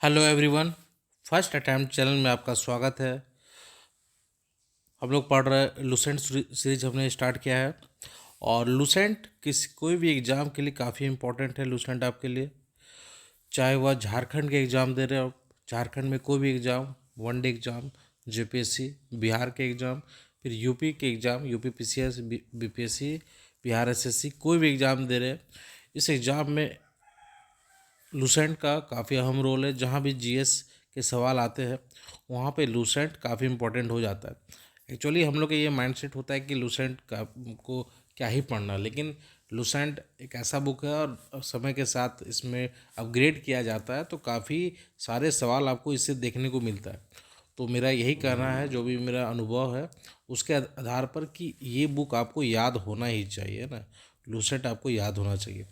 Hello everyone. First attempt channel में आपका स्वागत है। हम लोग पढ़ रहे लुसेंट सीरीज हमने स्टार्ट किया है। और लुसेंट कोई भी एग्ज़ाम के लिए काफ़ी इम्पोर्टेंट है। लुसेंट आपके लिए, चाहे वह झारखंड के एग्ज़ाम दे रहे हो, झारखंड में कोई भी exam, one day exam, JPSC, Bihar के एग्ज़ाम, फिर यूपी के exam, UP PCS, BPSC, Bihar SSC, कोई भी एग्ज़ाम दे रहे हैं, इस एग्ज़ाम में लूसेंट का काफ़ी अहम रोल है। जहाँ भी जीएस के सवाल आते हैं वहाँ पे लूसेंट काफ़ी इम्पोर्टेंट हो जाता है। एक्चुअली हम लोग का ये माइंडसेट होता है कि लूसेंट का को क्या ही पढ़ना, लेकिन लूसेंट एक ऐसा बुक है और समय के साथ इसमें अपग्रेड किया जाता है, तो काफ़ी सारे सवाल आपको इससे देखने को मिलता है। तो मेरा यही कहना है, जो भी मेरा अनुभव है उसके आधार पर, कि ये बुक आपको याद होना ही चाहिए ना। लूसेंट आपको याद होना चाहिए।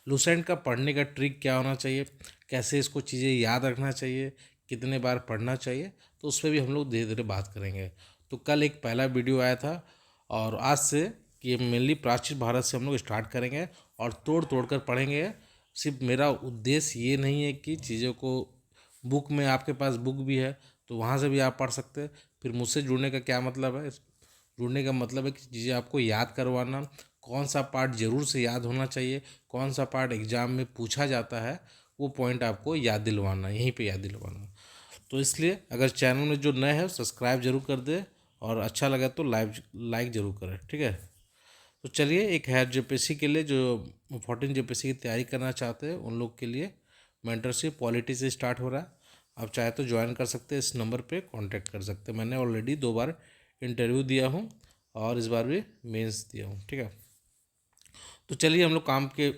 लूसेंट का पढ़ने का ट्रिक क्या होना चाहिए, कैसे इसको चीज़ें याद रखना चाहिए, कितने बार पढ़ना चाहिए, तो उस पर भी हम लोग धीरे धीरे बात करेंगे। तो कल एक पहला वीडियो आया था और आज से ये मेनली प्राचीन भारत से हम लोग स्टार्ट करेंगे और तोड़ तोड़ कर पढ़ेंगे। सिर्फ मेरा उद्देश्य ये नहीं है कि चीज़ों को, बुक में आपके पास बुक भी है तो वहाँ से भी आप पढ़ सकते हैं। फिर मुझसे जुड़ने का क्या मतलब है, जुड़ने का मतलब है कि चीज़ें आपको याद करवाना, कौन सा पार्ट ज़रूर से याद होना चाहिए, कौन सा पार्ट एग्ज़ाम में पूछा जाता है, वो पॉइंट आपको याद दिलवाना, यहीं पे याद दिलवाना। तो इसलिए अगर चैनल में जो नए हैं सब्सक्राइब जरूर कर दे और अच्छा लगा तो लाइक ज़रूर करें, ठीक है। तो चलिए, एक है जेपीएससी के लिए, जो 14 जेपीएससी की तैयारी करना चाहते हैं उन लोग के लिए मेंटरशिप पॉलिटी से स्टार्ट हो रहा है। आप चाहे तो ज्वाइन कर सकते हैं, इस नंबर पे कांटेक्ट कर सकते हैं। मैंने ऑलरेडी 2 बार इंटरव्यू दिया हूँ और इस बार भी मेंस दिया हूँ, ठीक है। तो चलिए हम लोग काम के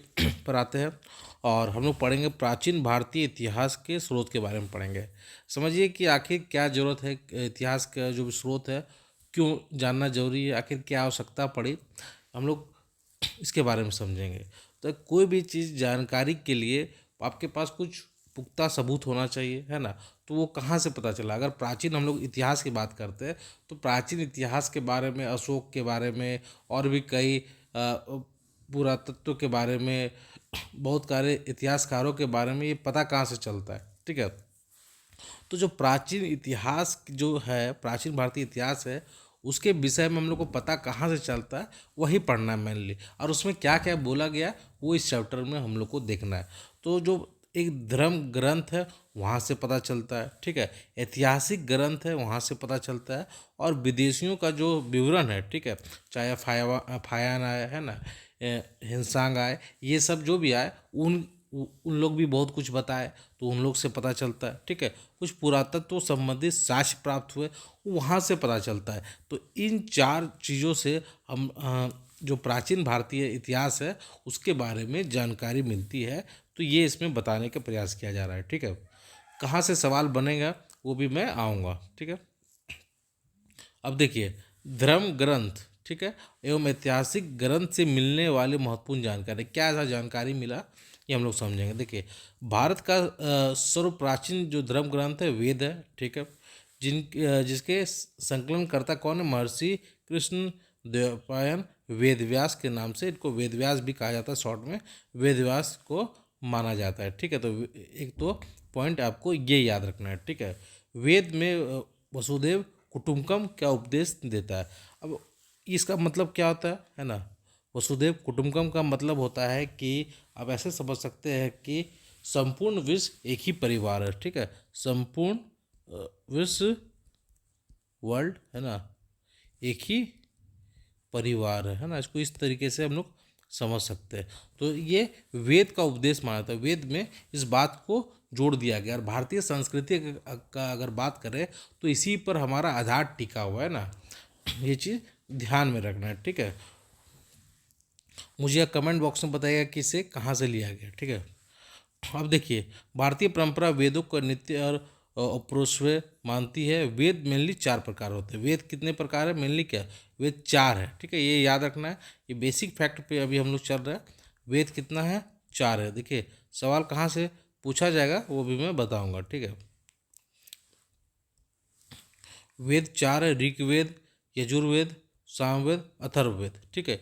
पर आते हैं और हम लोग पढ़ेंगे प्राचीन भारतीय इतिहास के स्रोत के बारे में पढ़ेंगे। समझिए कि आखिर क्या ज़रूरत है, इतिहास का जो भी स्रोत है क्यों जानना जरूरी है, आखिर क्या आवश्यकता पड़ी, हम लोग इसके बारे में समझेंगे। तो कोई भी चीज़ जानकारी के लिए आपके पास कुछ पुख्ता सबूत होना चाहिए, है ना। तो वो कहाँ से पता चला, अगर प्राचीन हम लोग इतिहास की बात करते हैं तो प्राचीन इतिहास के बारे में, अशोक के बारे में और भी कई पुरातत्व के बारे में, बहुत सारे इतिहासकारों के बारे में ये पता कहाँ से चलता है, ठीक है। तो जो प्राचीन इतिहास जो है, प्राचीन भारतीय इतिहास है, उसके विषय में हम लोग को पता कहाँ से चलता है, वही पढ़ना है मेनली। और उसमें क्या क्या बोला गया वो इस चैप्टर में हम लोग को देखना है। तो जो एक धर्म ग्रंथ है वहाँ से पता चलता है, ठीक है, ऐतिहासिक ग्रंथ है वहाँ से पता चलता है, और विदेशियों का जो विवरण है, ठीक है, चाहे फायान आए, है ना, हिंसांग आए, ये सब जो भी आए, उन लोग भी बहुत कुछ बताए, तो उन लोग से पता चलता है, ठीक है। कुछ पुरातत्व संबंधित साक्ष्य प्राप्त हुए, वहाँ से पता चलता है। तो इन 4 चीज़ों से हम जो प्राचीन भारतीय इतिहास है उसके बारे में जानकारी मिलती है। तो ये इसमें बताने का प्रयास किया जा रहा है, ठीक है। कहाँ से सवाल बनेगा वो भी मैं आऊँगा, ठीक है। अब देखिए, धर्म ग्रंथ, ठीक है, एवं ऐतिहासिक ग्रंथ से मिलने वाली महत्वपूर्ण जानकारी, क्या ऐसा जानकारी मिला ये हम लोग समझेंगे। देखिए, भारत का सर्व प्राचीन जो धर्म ग्रंथ है वेद है, ठीक है, जिसके संकलनकर्ता कौन है, महर्षि कृष्ण द्वैपायन वेदव्यास के नाम से, इनको वेदव्यास भी कहा जाता है, शॉर्ट में वेदव्यास को माना जाता है, ठीक है। तो एक तो पॉइंट आपको ये याद रखना है, ठीक है। वेद में वसुदेव कुटुम्बकम क्या उपदेश देता है। अब इसका मतलब क्या होता है ना, वसुदेव कुटुम्बकम का मतलब होता है कि आप ऐसे समझ सकते हैं कि संपूर्ण विश्व एक ही परिवार है, ठीक है, संपूर्ण विश्व, वर्ल्ड, है ना, एक ही परिवार है ना। इसको इस तरीके से हम लोग समझ सकते हैं। तो ये वेद का उपदेश माना था, वेद में इस बात को जोड़ दिया गया। और भारतीय संस्कृति का अगर बात करें तो इसी पर हमारा आधार टिका हुआ है ना, ये चीज़ ध्यान में रखना है, ठीक है। मुझे कमेंट बॉक्स में बताइएगा कि इसे कहाँ से लिया गया, ठीक है। अब देखिए, भारतीय परंपरा वेदों को नित्य और अपरोक्ष मानती है। वेद मेनली 4 प्रकार होते हैं। वेद कितने प्रकार है, मेनली क्या, वेद 4 है, ठीक है, ये याद रखना है। ये बेसिक फैक्ट पे अभी हम लोग चल रहे हैं। वेद कितना है, 4 है। देखिए, सवाल कहाँ से पूछा जाएगा वो भी मैं बताऊंगा, ठीक है। वेद 4 है, ऋग्वेद, यजुर्वेद, सामवेद, अथर्ववेद, ठीक है।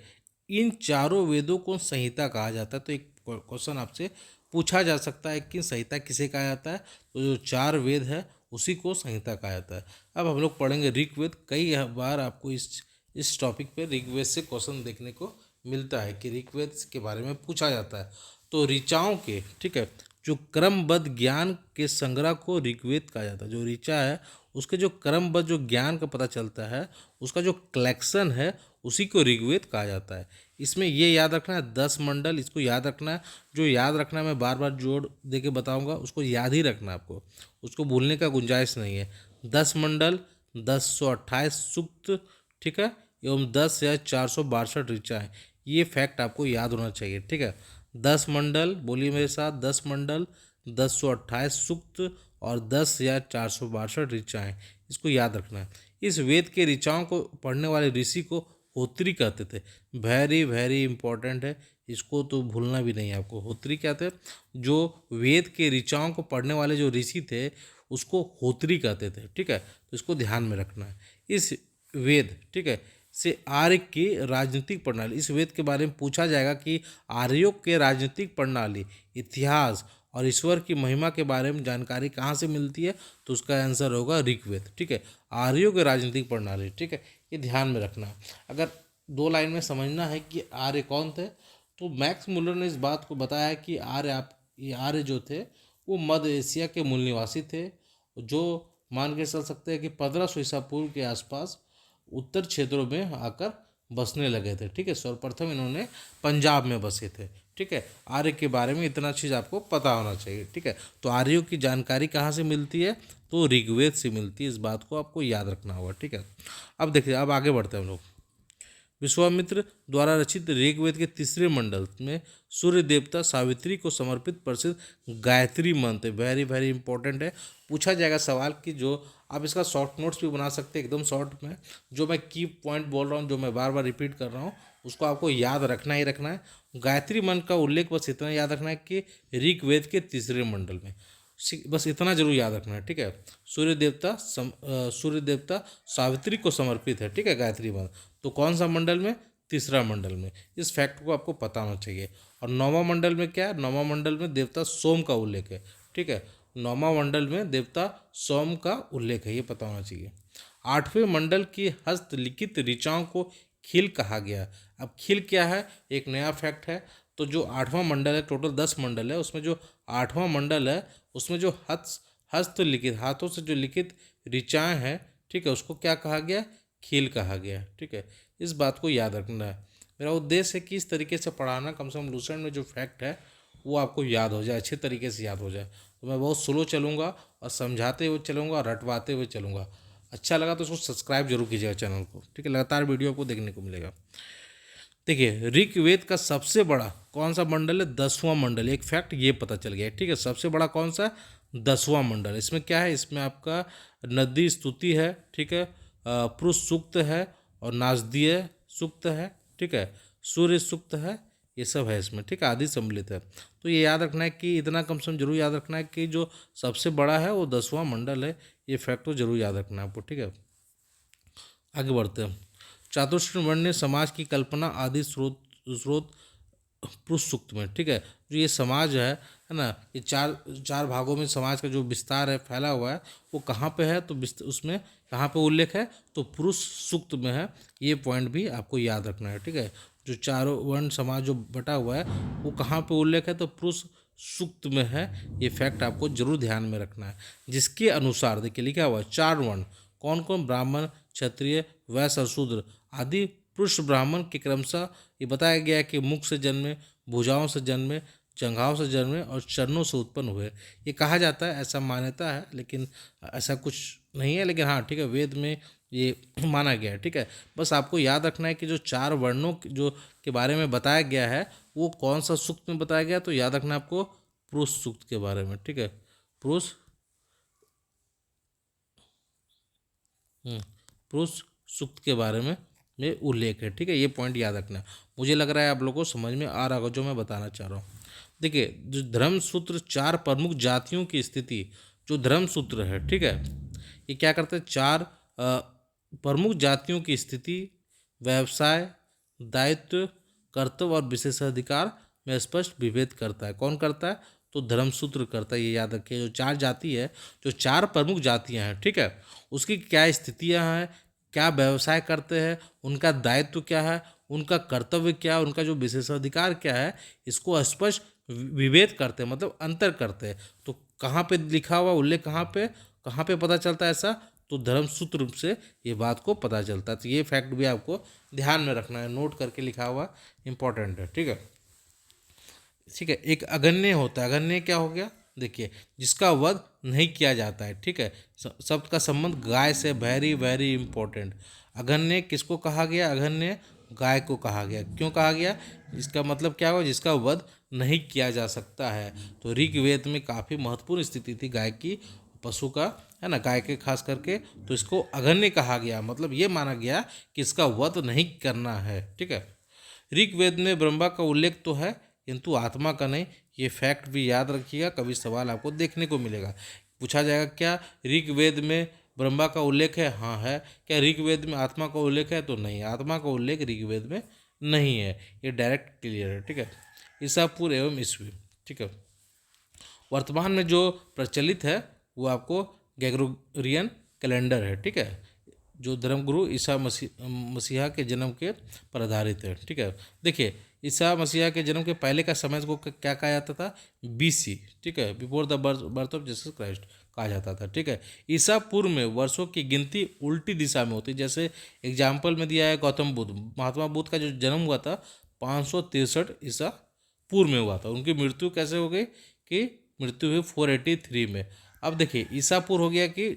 इन चारों वेदों को संहिता कहा जाता है। तो एक क्वेश्चन आपसे पूछा जा सकता है कि संहिता किसे कहा जाता है, तो जो 4 वेद है उसी को संहिता कहा जाता है। अब हम लोग पढ़ेंगे ऋग्वेद। कई बार आपको इस टॉपिक पे ऋग्वेद से क्वेश्चन देखने को मिलता है कि ऋग्वेद के बारे में पूछा जाता है। तो ऋचाओं के, ठीक है, जो क्रमबद्ध ज्ञान के संग्रह को ऋग्वेद कहा जाता है। जो ऋचा है उसके जो क्रमबद्ध जो ज्ञान का पता चलता है, उसका जो कलेक्शन है, उसी को ऋग्वेद कहा जाता है। इसमें ये याद रखना है 10 मंडल, इसको याद रखना है। जो याद रखना है मैं बार बार जोड़ दे के बताऊँगा, उसको याद ही रखना है आपको, उसको भूलने का गुंजाइश नहीं है। 10 मंडल, 1028 सूक्त, ठीक है, एवं 10 या 462 ऋचा है। ये फैक्ट आपको याद होना चाहिए, ठीक है। 10 मंडल, बोलिए मेरे साथ, 10 मंडल, 1028 सूक्त और 10 या 462 ऋचाएँ, इसको याद रखना है। इस वेद के ऋचाओं को पढ़ने वाले ऋषि को होत्री कहते थे। वेरी वेरी इंपॉर्टेंट है, इसको तो भूलना भी नहीं है आपको। होत्री कहते हैं, जो वेद के ऋचाओं को पढ़ने वाले जो ऋषि थे उसको होत्री कहते थे, ठीक है। तो इसको ध्यान में रखना है। इस वेद, ठीक है, से आर्य की राजनीतिक प्रणाली, इस वेद के बारे में पूछा जाएगा कि आर्यों के राजनीतिक प्रणाली, इतिहास और ईश्वर की महिमा के बारे में जानकारी कहाँ से मिलती है, तो उसका आंसर होगा ऋग्वेद, ठीक है। आर्यों की राजनीतिक प्रणाली, ठीक है, ये ध्यान में रखना है। अगर 2 लाइन में समझना है कि आर्य कौन थे, तो मैक्स मुलर ने इस बात को बताया कि ये आर्य जो थे वो मध्य एशिया के मूल निवासी थे, जो मान के चल सकते हैं कि 1500 ईसा पूर्व के आसपास उत्तर क्षेत्रों में आकर बसने लगे थे, ठीक है। सर्वप्रथम इन्होंने पंजाब में बसे थे, ठीक है। आर्य के बारे में इतना चीज़ आपको पता होना चाहिए, ठीक है। तो आर्यों की जानकारी कहाँ से मिलती है, तो ऋग्वेद से मिलती है। इस बात को आपको याद रखना होगा, ठीक है। अब देखिए, अब आगे बढ़ते हैं हम लोग। विश्वामित्र द्वारा रचित ऋग्वेद के 3रे मंडल में सूर्य देवता सावित्री को समर्पित प्रसिद्ध गायत्री मंत्र, वेरी वेरी इंपॉर्टेंट है। पूछा जाएगा सवाल कि जो आप इसका शॉर्ट नोट्स भी बना सकते हैं एकदम शॉर्ट में। जो मैं की पॉइंट बोल रहा हूँ, जो मैं बार बार रिपीट कर रहा हूँ, उसको आपको याद रखना ही रखना है। गायत्री मंत्र का उल्लेख बस इतना याद रखना है कि ऋग्वेद के 3रे मंडल में, बस इतना जरूर याद रखना है, ठीक है। सूर्य देवता सावित्री को समर्पित है, ठीक है, गायत्री मंत्र। तो कौन सा मंडल में, 3रा मंडल में। इस फैक्ट को आपको पता होना चाहिए। और 9वां मंडल में क्या है, 9वां मंडल में देवता सोम का उल्लेख है, ठीक है। 9वां मंडल में देवता सोम का उल्लेख है, ये पता होना चाहिए। 8वें मंडल की हस्तलिखित ऋचाओं को खील कहा गया। अब खील क्या है, एक नया फैक्ट है। तो जो 8वां मंडल है, टोटल 10 मंडल है, उसमें जो 8वां मंडल है उसमें जो हस्तलिखित, हाथों से जो लिखित ऋचाएँ हैं, ठीक है, उसको क्या कहा गया, खील कहा गया, ठीक है। इस बात को याद रखना है। मेरा उद्देश्य है कि इस तरीके से पढ़ाना, कम से कम लूसेंट में जो फैक्ट है वो आपको याद हो जाए, अच्छे तरीके से याद हो जाए। तो मैं बहुत स्लो चलूँगा और समझाते हुए चलूँगा और रटवाते हुए चलूँगा। अच्छा लगा तो उसको सब्सक्राइब जरूर कीजिएगा चैनल को, ठीक है। लगातार वीडियो आपको देखने को मिलेगा। देखिए, ऋग्वेद का सबसे बड़ा कौन सा मंडल है, 10वां मंडल। एक फैक्ट ये पता चल गया, ठीक है। सबसे बड़ा कौन सा, 10वां मंडल। इसमें क्या है, इसमें आपका नदी स्तुति है, ठीक है, पुरुष सूक्त है और नासदीय सूक्त है, ठीक है, सूर्य सूक्त है, ये सब है इसमें, ठीक है, आदि सम्मिलित है। तो ये याद रखना है कि इतना कम से कम जरूर याद रखना है कि जो सबसे बड़ा है वो 10वां मंडल है। ये फैक्ट तो जरूर याद रखना है आपको, ठीक है। आगे बढ़ते हैं। चातुर्वर्ण वर्ण समाज की कल्पना आदि स्रोत पुरुष सूक्त में, ठीक है। जो ये समाज है ना, ये चार चार भागों में समाज का जो विस्तार है, फैला हुआ है, वो कहाँ पे है, तो उसमें कहाँ पे उल्लेख है, तो पुरुष सूक्त में है। ये पॉइंट भी आपको याद रखना है, ठीक है। जो चारों वर्ण समाज जो बटा हुआ है वो कहाँ पे उल्लेख है, तो पुरुष सूक्त में है। ये फैक्ट आपको जरूर ध्यान में रखना है। जिसके अनुसार देखिए लिखा हुआ है 4 वर्ण, कौन कौन, ब्राह्मण, क्षत्रिय, वैश्य और शूद्र आदि पुरुष ब्राह्मण के क्रमशः ये बताया गया है कि मुख से जन्मे, भुजाओं से जन्मे, जंघाओं से जन्मे और चरणों से उत्पन्न हुए। ये कहा जाता है, ऐसा मान्यता है, लेकिन ऐसा कुछ नहीं है। लेकिन हाँ, ठीक है, वेद में ये माना गया है, ठीक है। बस आपको याद रखना है कि जो 4 वर्णों जो के बारे में बताया गया है वो कौन सा सूक्त में बताया गया, तो याद रखना है आपको पुरुष सूक्त के बारे में, ठीक है। पुरुष पुरुष सूक्त के बारे में उल्लेख है, ठीक है। ये पॉइंट याद रखना है। मुझे लग रहा है आप लोगों को समझ में आ रहा होगा जो मैं बताना चाह रहा हूँ। देखिए, जो धर्म सूत्र 4 प्रमुख जातियों की स्थिति, जो धर्म सूत्र है, ठीक है, ये क्या करते हैं, 4 प्रमुख जातियों की स्थिति, व्यवसाय, दायित्व, कर्तव्य और विशेषाधिकार में स्पष्ट विभेद करता है। कौन करता है, तो धर्मसूत्र करता है। ये याद रखिए, जो 4 जाति है, जो 4 प्रमुख जातियां हैं, ठीक है, उसकी क्या स्थितियां हैं, क्या व्यवसाय करते हैं, उनका दायित्व क्या है, उनका कर्तव्य क्या है, उनका जो विशेषाधिकार क्या है, इसको स्पष्ट विभेद करते हैं, मतलब अंतर करते हैं। तो कहाँ पे लिखा हुआ उल्लेख, कहाँ पे पता चलता है ऐसा, तो धर्मसूत्र से ये बात को पता चलता है। तो ये फैक्ट भी आपको ध्यान में रखना है, नोट करके लिखा हुआ इंपॉर्टेंट है, ठीक है। ठीक है, एक अगन्य होता है। अगन्य क्या हो गया, देखिए, जिसका वध नहीं किया जाता है, ठीक है। शब्द का संबंध गाय से, वेरी वेरी इंपॉर्टेंट। अगन्य किसको कहा गया, अगन्य गाय को कहा गया। क्यों कहा गया, इसका मतलब क्या हुआ, जिसका वध नहीं किया जा सकता है। तो ऋग्वेद में काफ़ी महत्वपूर्ण स्थिति थी गाय की, पशु का, है ना, गाय के खास करके, तो इसको अगन्य कहा गया, मतलब ये माना गया कि इसका वध नहीं करना है, ठीक है। ऋग्वेद में ब्रह्मा का उल्लेख तो है, किंतु आत्मा का नहीं। ये फैक्ट भी याद रखिएगा, कभी सवाल आपको देखने को मिलेगा, पूछा जाएगा क्या ऋग्वेद में ब्रह्मा का उल्लेख है, हाँ है। क्या ऋग्वेद में आत्मा का उल्लेख है, तो नहीं, आत्मा का उल्लेख ऋग्वेद में नहीं है। ये डायरेक्ट क्लियर है, ठीक है। ईसा पूर्व एवं ईस्वी, ठीक है। वर्तमान में जो प्रचलित है वो आपको ग्रेगोरियन कैलेंडर है, ठीक है, जो धर्मगुरु ईसा मसीहा के जन्म के पर आधारित है, ठीक है। देखिए, ईसा मसीहा के जन्म के पहले का समय को क्या कहा जाता था, BC, ठीक है, before the birth of Jesus Christ कहा जाता था, ठीक है। ईसा पूर्व में वर्षों की गिनती उल्टी दिशा में होती, जैसे एग्जाम्पल में दिया है गौतम बुद्ध, महात्मा बुद्ध का जो जन्म हुआ था 563 ईसा पूर्व में हुआ था। उनकी मृत्यु कैसे हो गई, कि मृत्यु हुई 483 में। अब देखिए, ईसा पूर्व हो गया कि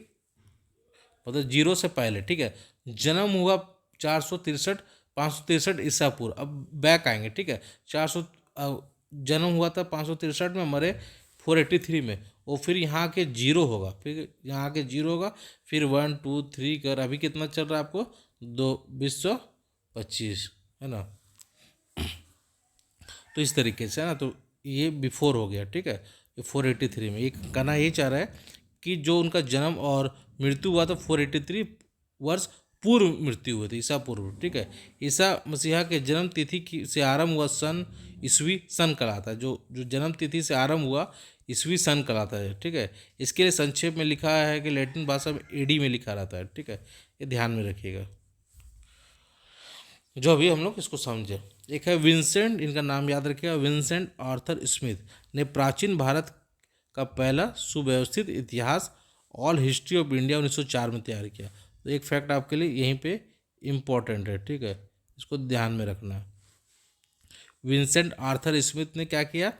मतलब 0 से पहले, ठीक है। जन्म हुआ 463, 563 ईसा पूर्व। अब बैक आएंगे, ठीक है। 400 जन्म हुआ था 563 में, मरे 483 में। और फिर यहाँ के 0 होगा, फिर यहाँ के 0 होगा, फिर 1 2 3 कर अभी कितना चल रहा है आपको, 2,225, है ना। तो इस तरीके से, है ना, तो ये बिफोर हो गया, ठीक है, ये 483 में। ये कहना यही चाह रहा है कि जो उनका जन्म और मृत्यु हुआ था 483 वर्ष पूर्व मृत्यु हुई थी, ईसा पूर्व, ठीक है। ईसा मसीहा के जन्म तिथि की से आरंभ हुआ सन ईस्वी सन कहलाता है। जो जो जन्म तिथि से आरंभ हुआ ईस्वी सन कहलाता है, ठीक है। इसके लिए संक्षेप में लिखा है कि लैटिन भाषा में AD में लिखा रहता है, ठीक है, ये ध्यान में रखिएगा, जो अभी हम लोग इसको समझे। एक है विंसेंट, इनका नाम याद रखिएगा, विंसेंट आर्थर स्मिथ ने प्राचीन भारत का पहला सुव्यवस्थित इतिहास ऑल हिस्ट्री ऑफ इंडिया 1904 में तैयार किया। तो एक फैक्ट आपके लिए यहीं पे इम्पोर्टेंट है, ठीक है, इसको ध्यान में रखना है। विंसेंट आर्थर स्मिथ ने क्या किया,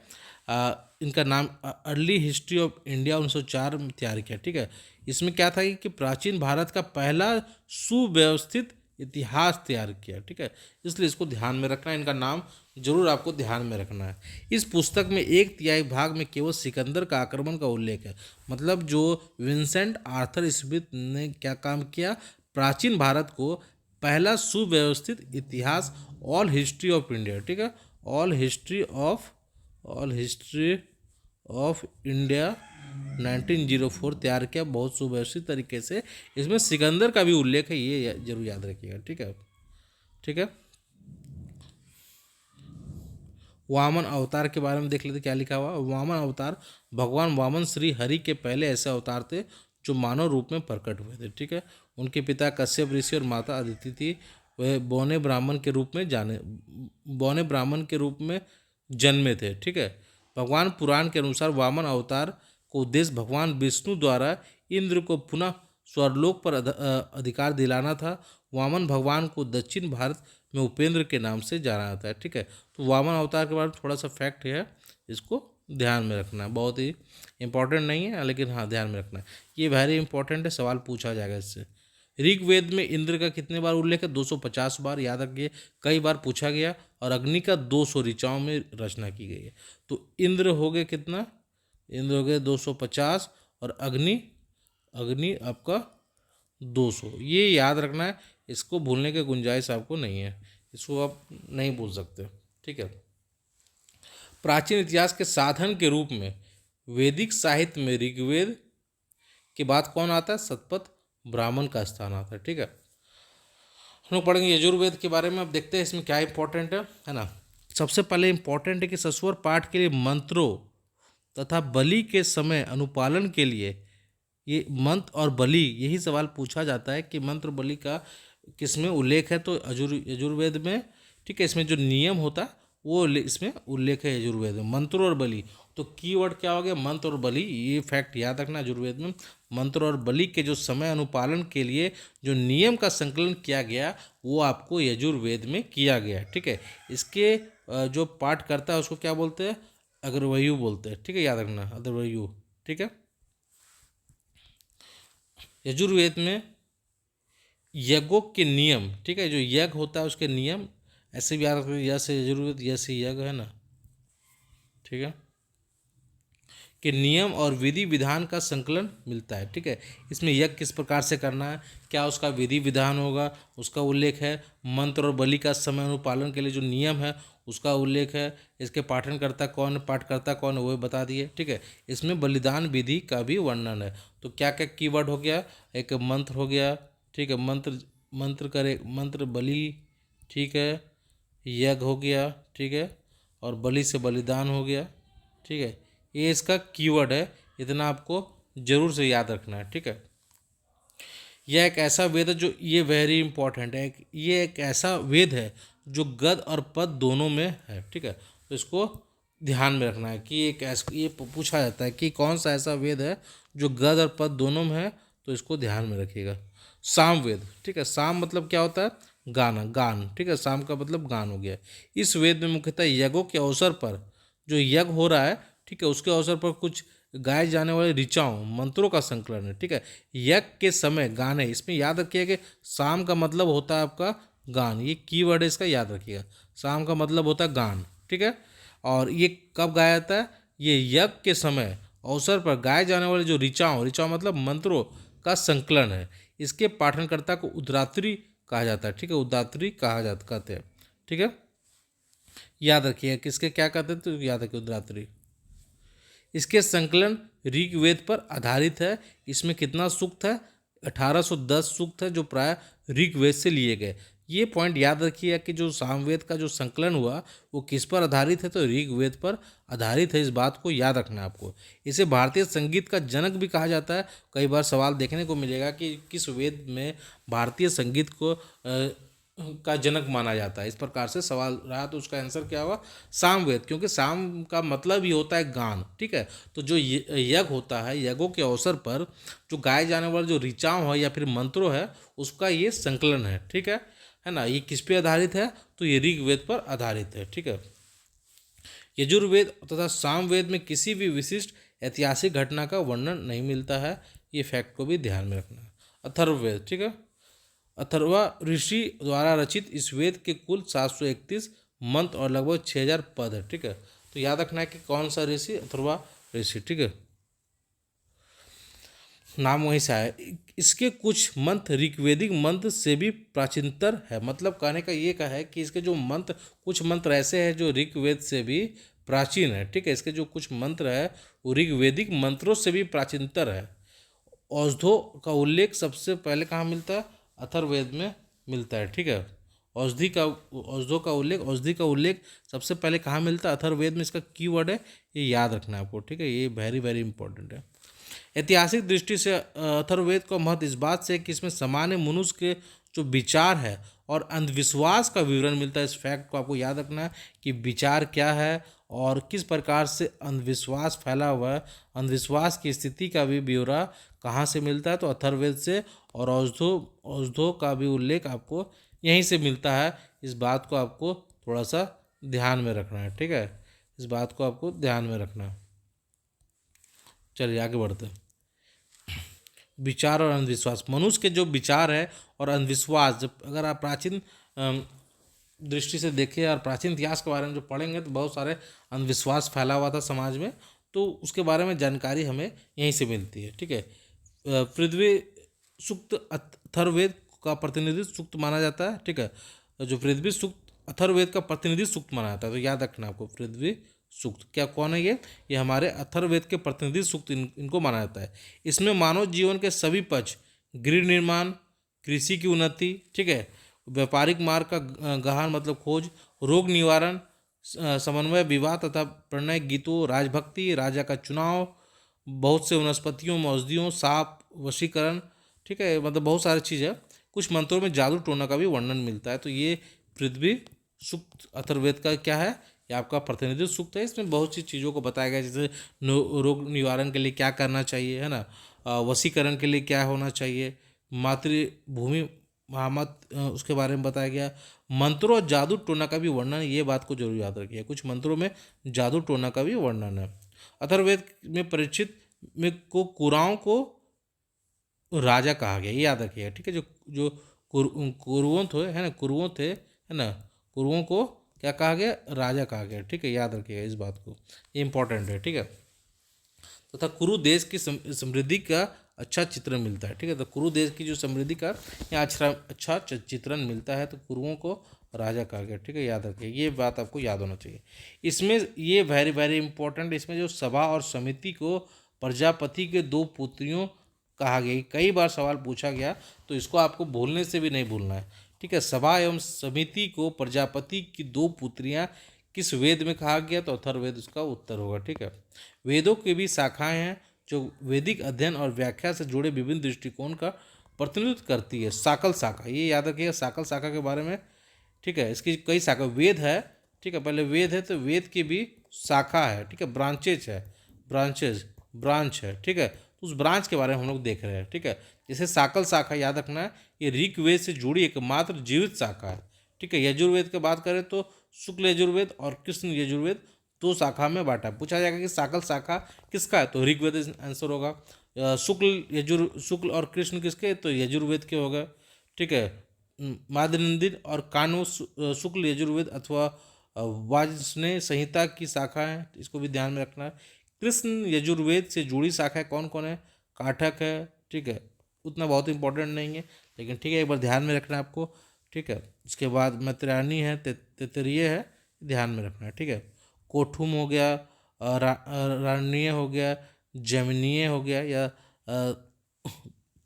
इनका नाम अर्ली हिस्ट्री ऑफ इंडिया 1904 में तैयार किया, ठीक है। इसमें क्या था कि प्राचीन भारत का पहला सुव्यवस्थित इतिहास तैयार किया, ठीक है, इसलिए इसको ध्यान में रखना है। इनका नाम जरूर आपको ध्यान में रखना है। इस पुस्तक में 1/3 भाग में केवल सिकंदर का आक्रमण का उल्लेख है। मतलब जो विंसेंट आर्थर स्मिथ ने क्या काम किया, प्राचीन भारत को पहला सुव्यवस्थित इतिहास ऑल हिस्ट्री ऑफ इंडिया, ठीक है, ऑल हिस्ट्री ऑफ इंडिया 1904 तैयार किया, बहुत सुव्यवस्थित तरीके से। इसमें सिकंदर का भी उल्लेख है, ये जरूर याद रखिएगा, ठीक है, ठीक है। वामन अवतार के बारे में देख लेते क्या लिखा हुआ। वामन अवतार, भगवान वामन श्री हरि के पहले ऐसे अवतार थे जो मानव रूप में प्रकट हुए थे, ठीक है। उनके पिता कश्यप ऋषि और माता अदिति थी। वह बौने ब्राह्मण के रूप में जन्मे थे, ठीक है। भगवान पुराण के अनुसार वामन अवतार को उद्देश्य भगवान विष्णु द्वारा इंद्र को पुनः स्वर्लोक पर अधिकार दिलाना था। वामन भगवान को दक्षिण भारत में उपेंद्र के नाम से जाना जाता है, ठीक है। तो वामन अवतार के बारे में थोड़ा सा फैक्ट है, इसको ध्यान में रखना है, बहुत ही इंपॉर्टेंट नहीं है लेकिन हाँ ध्यान में रखना है, ये वेरी इंपॉर्टेंट है, सवाल पूछा जाएगा इससे। ऋग्वेद में इंद्र का कितने बार उल्लेख है, 250 बार, याद रखिए, कई बार पूछा गया। और अग्नि का 200 ऋचाओं में रचना की गई है। तो इंद्र हो गए कितना, इंद्र हो गए 250, और अग्नि अग्नि आपका 200, ये याद रखना है, इसको भूलने की गुंजाइश आपको नहीं है, इसको आप नहीं भूल सकते, ठीक है। प्राचीन इतिहास के साधन के रूप में वैदिक साहित्य में ऋग्वेद के बाद कौन आता है, शतपथ ब्राह्मण का स्थान आता है, ठीक है। हम लोग पढ़ेंगे यजुर्वेद के बारे में। अब देखते हैं इसमें क्या इंपॉर्टेंट है ना। सबसे पहले इंपॉर्टेंट है कि सस्वर पाठ के लिए मंत्रों तथा बलि के समय अनुपालन के लिए, ये मंत्र और बलि, यही सवाल पूछा जाता है कि मंत्र बलि का किस में उल्लेख है, तो यजुर्वेद में। ठीक है, इसमें जो नियम होता है वो इसमें उल्लेख है यजुर्वेद में, मंत्र और बलि। तो कीवर्ड क्या हो गया, मंत्र और बलि। ये फैक्ट याद रखना, यजुर्वेद में मंत्र और बलि के जो समय अनुपालन के लिए जो नियम का संकलन किया गया वो आपको यजुर्वेद में किया गया। ठीक है, इसके जो पाठ करता है उसको क्या बोलते हैं, अग्रवयु बोलते हैं। ठीक है, याद रखना, अग्रवयु। ठीक है, यजुर्वेद में यज्ञों के नियम, ठीक है, जो यज्ञ होता है उसके नियम, ऐसे भी याद रखो, यश यजुर्वेद, यश यज्ञ है ना। ठीक है, के नियम और विधि विधान का संकलन मिलता है। ठीक है, इसमें यज्ञ किस प्रकार से करना है, क्या उसका विधि विधान होगा, उसका उल्लेख है। मंत्र और बलि का समय अनुपालन के लिए जो नियम है उसका उल्लेख है। इसके पाठनकर्ता कौन, पाठकर्ता कौन है वो बता दिए। ठीक है, इसमें बलिदान विधि का भी वर्णन है। तो क्या क्या कीवर्ड हो गया, एक मंत्र हो गया। ठीक है, मंत्र करे, मंत्र बलि। ठीक है, यज्ञ हो गया। ठीक है, और बलि से बलिदान हो गया। ठीक है, ये इसका कीवर्ड है, इतना आपको जरूर से याद रखना है। ठीक है, यह एक ऐसा वेद है जो, ये वेरी इंपॉर्टेंट है, ये एक ऐसा वेद है जो गद और पद दोनों में है। ठीक है, तो इसको ध्यान में रखना है कि एक ऐसा, ये पूछा जाता है कि कौन सा ऐसा वेद है जो गद और पद दोनों में है, तो इसको ध्यान में रखिएगा। सामवेद। ठीक है, साम मतलब क्या होता है, गाना, गान। ठीक है, साम का मतलब गान हो गया। इस वेद में मुख्यतः यज्ञों के अवसर पर जो यज्ञ हो रहा है, ठीक है, उसके अवसर पर कुछ गाए जाने वाले ऋचाओं मंत्रों का संकलन है। ठीक है, यज्ञ के समय गाने, इसमें याद रखिए कि साम का मतलब होता है आपका गान, ये कीवर्ड है इसका, याद रखिएगा। साम का मतलब होता है गान। ठीक है, और ये कब गाया जाता है, ये यज्ञ के समय अवसर पर गाए जाने वाले जो ऋचाओं, ऋचाओं मतलब मंत्रों का संकलन है। इसके पाठनकर्ता को उद्रात्री कहा जाता है। ठीक है, उद्रात्री कहते हैं। ठीक है, याद रखिए किसके क्या कहते हैं, तो याद रखिए उद्रात्री। इसके संकलन ऋग्वेद पर आधारित है। इसमें कितना सूक्त है, 1810 सूक्त है, जो प्राय ऋग्वेद से लिए गए। ये पॉइंट याद रखिए कि जो सामवेद का जो संकलन हुआ वो किस पर आधारित है, तो ऋग्वेद पर आधारित है। इस बात को याद रखना है आपको। इसे भारतीय संगीत का जनक भी कहा जाता है। कई बार सवाल देखने को मिलेगा कि किस वेद में भारतीय संगीत को का जनक माना जाता है, इस प्रकार से सवाल रहा, तो उसका आंसर क्या हुआ, सामवेद, क्योंकि साम का मतलब ही होता है गान। ठीक है, तो जो यज्ञ होता है, यज्ञों के अवसर पर जो गाए जाने वाले जो ऋचाओं है या फिर मंत्रों है, उसका ये संकलन है। ठीक है ना। ये किस पे आधारित है, तो ये ऋग्वेद पर आधारित है। ठीक है, यजुर्वेद तथा सामवेद में किसी भी विशिष्ट ऐतिहासिक घटना का वर्णन नहीं मिलता है। ये फैक्ट को भी ध्यान में रखना है। अथर्ववेद। ठीक है, अथर्वा ऋषि द्वारा रचित इस वेद के कुल 731 मंत्र और लगभग 6000 पद है। ठीक है, तो याद रखना है कि कौन सा ऋषि, अथर्वा ऋषि। ठीक है, नाम वहीं से आया। इसके कुछ मंत्र ऋग्वेदिक मंत्र से भी प्राचीनतर है। मतलब कहने का ये का है कि इसके जो मंत्र, कुछ मंत्र ऐसे हैं जो ऋग्वेद से भी प्राचीन है। ठीक है, इसके जो कुछ मंत्र है वो ऋग्वेदिक मंत्रों से भी प्राचीनतर है। औषधों का उल्लेख सबसे पहले कहाँ मिलता है, अथर्ववेद में मिलता है। ठीक है, औषधि का उल्लेख सबसे पहले कहाँ मिलता है, अथर्ववेद में। इसका कीवर्ड है, ये याद रखना है आपको। ठीक है, ये वेरी वेरी इंपॉर्टेंट है। ऐतिहासिक दृष्टि से अथर्ववेद का महत्व इस बात से है कि इसमें सामान्य मनुष्य के जो विचार है और अंधविश्वास का विवरण मिलता है। इस फैक्ट को आपको याद रखना है कि विचार क्या है और किस प्रकार से अंधविश्वास फैला हुआ है, अंधविश्वास की स्थिति का भी ब्यौरा कहाँ से मिलता है, तो अथर्ववेद से। और औषधों का भी उल्लेख आपको यहीं से मिलता है। इस बात को आपको थोड़ा सा ध्यान में रखना है। ठीक है, इस बात को आपको ध्यान में रखना है। चलिए आगे बढ़ते हैं। विचार और अंधविश्वास, मनुष्य के जो विचार है और अंधविश्वास, जब अगर आप प्राचीन दृष्टि से देखें और प्राचीन इतिहास के बारे में जो पढ़ेंगे, तो बहुत सारे अंधविश्वास फैला हुआ था समाज में, तो उसके बारे में जानकारी हमें यहीं से मिलती है। ठीक है, पृथ्वी सूक्त अथर्ववेद का प्रतिनिधि सूक्त माना जाता है। ठीक है, जो पृथ्वी सूक्त अथर्ववेद का प्रतिनिधि सूक्त माना जाता है, तो याद रखना आपको, पृथ्वी सूक्त क्या, कौन है ये हमारे अथर्ववेद के प्रतिनिधि सूक्त इनको माना जाता है। इसमें मानव जीवन के सभी पक्ष, गृह निर्माण, कृषि की उन्नति, ठीक है, व्यापारिक मार्ग का गहन मतलब खोज, रोग निवारण, समन्वय, विवाह तथा प्रणय गीतों, राजभक्ति, राजा का चुनाव, बहुत से वनस्पतियों, औषधियों, साप, वशीकरण, ठीक है, मतलब बहुत सारी चीज़ है। कुछ मंत्रों में जादू टोना का भी वर्णन मिलता है। तो ये पृथ्वी सूक्त अथर्ववेद का क्या है, ये आपका प्रतिनिधित्व सूक्त है। इसमें बहुत सी चीज़ों को बताया गया, जैसे रोग निवारण के लिए क्या करना चाहिए, है ना, वशीकरण के लिए क्या होना चाहिए, मातृभूमि महामत उसके बारे में बताया गया। मंत्रों और जादू टोना का भी वर्णन, ये बात को जरूर याद रखिए, कुछ मंत्रों में जादू टोना का भी वर्णन है। अथर्ववेद में परीक्षित में को कुराओं को राजा कहा गया, ये याद रखिएगा, ठीक है। जो जो कुरुओं थे, है ना, कुरुओं थे, है ना, कुरुओं को क्या कहा गया, राजा कहा गया, ठीक है, याद रखिएगा इस बात को, ये इंपॉर्टेंट है, ठीक है। तथा कुरु देश की समृद्धि का अच्छा चित्रण मिलता है, ठीक है। तो कुरु देश की जो समृद्धि का यहाँ अच्छा चित्रण मिलता है, तो कुरुओं को राजा कहा गया, ठीक है, याद रखिए, ये बात आपको याद होना चाहिए। इसमें ये वेरी वेरी इंपॉर्टेंट, इसमें जो सभा और समिति को प्रजापति के दो पुत्रियों कहा गया, कई बार सवाल पूछा गया, तो इसको आपको भूलने से भी नहीं भूलना है, ठीक है। सभा एवं समिति को प्रजापति की दो पुत्रियां किस वेद में कहा गया, तो अथर्ववेद उसका उत्तर होगा, ठीक है। वेदों की भी शाखाएं हैं जो वैदिक अध्ययन और व्याख्या से जुड़े विभिन्न दृष्टिकोण का प्रतिनिधित्व करती है। साकल शाखा, ये याद रखिएगा साकल शाखा के बारे में, ठीक है। इसकी कई शाखा, वेद है, ठीक है, पहले वेद है, तो वेद की भी शाखा है, ठीक है, ब्रांचेज है, ब्रांच है, ठीक है। तो उस ब्रांच के बारे में हम लोग देख रहे हैं, ठीक है। जैसे साकल शाखा याद रखना है, ये ऋग्वेद से जुड़ी एकमात्र जीवित शाखा है, ठीक है। यजुर्वेद की बात करें तो शुक्ल यजुर्वेद और कृष्ण यजुर्वेद दो शाखा में बांटा। पूछा जाएगा कि साकल शाखा किसका है, तो ऋग्वेद आंसर होगा। शुक्ल और कृष्ण किसके, तो यजुर्वेद के हो गए, ठीक है। मादनंदिन और कानो शुक्ल यजुर्वेद अथवा वाजस्नेय संहिता की शाखा है, इसको भी ध्यान में रखना है। कृष्ण यजुर्वेद से जुड़ी शाखाएं कौन कौन है, काठक है, ठीक है, उतना बहुत इंपॉर्टेंट नहीं है, लेकिन ठीक है, एक बार ध्यान में रखना है आपको, ठीक है। उसके बाद मैत्रेयी है, तैत्तिरीय है, ध्यान में रखना है, ठीक है। कोठुम हो गया, रारणीय हो गया, जैमिनीय हो गया, या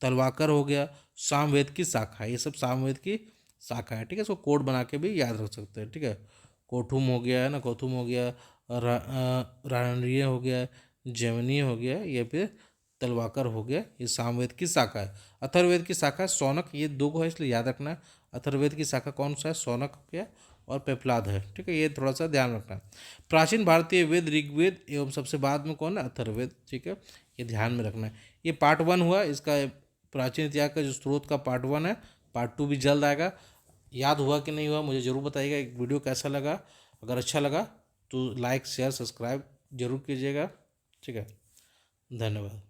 तलवाकर हो गया, सामवेद की शाखा है, ये सब सामवेद की शाखा है, ठीक है। इसको कोड बना के भी याद रख सकते हैं, ठीक है। कोठुम हो गया, है ना, कोठुम हो गया, रारणीय हो गया, जैमिनीय हो गया, ये फिर तलवाकर हो गया, ये सामवेद की शाखा है। अथर्ववेद की शाखा शौनक, ये दो को है इसलिए याद रखना है। अथर्ववेद की शाखा कौन सा है, शौनक हो गया और पेपलाद है, ठीक है, ये थोड़ा सा ध्यान रखना है। प्राचीन भारतीय वेद ऋग्वेद एवं सबसे बाद में कौन है, अथर्ववेद, ठीक है, ये ध्यान में रखना है। ये पार्ट 1 हुआ, इसका प्राचीन इतिहास का जो स्रोत का पार्ट 1 है, पार्ट 2 भी जल्द आएगा। याद हुआ कि नहीं हुआ मुझे ज़रूर बताइएगा। एक वीडियो कैसा लगा, अगर अच्छा लगा तो लाइक शेयर सब्सक्राइब जरूर कीजिएगा, ठीक है। धन्यवाद।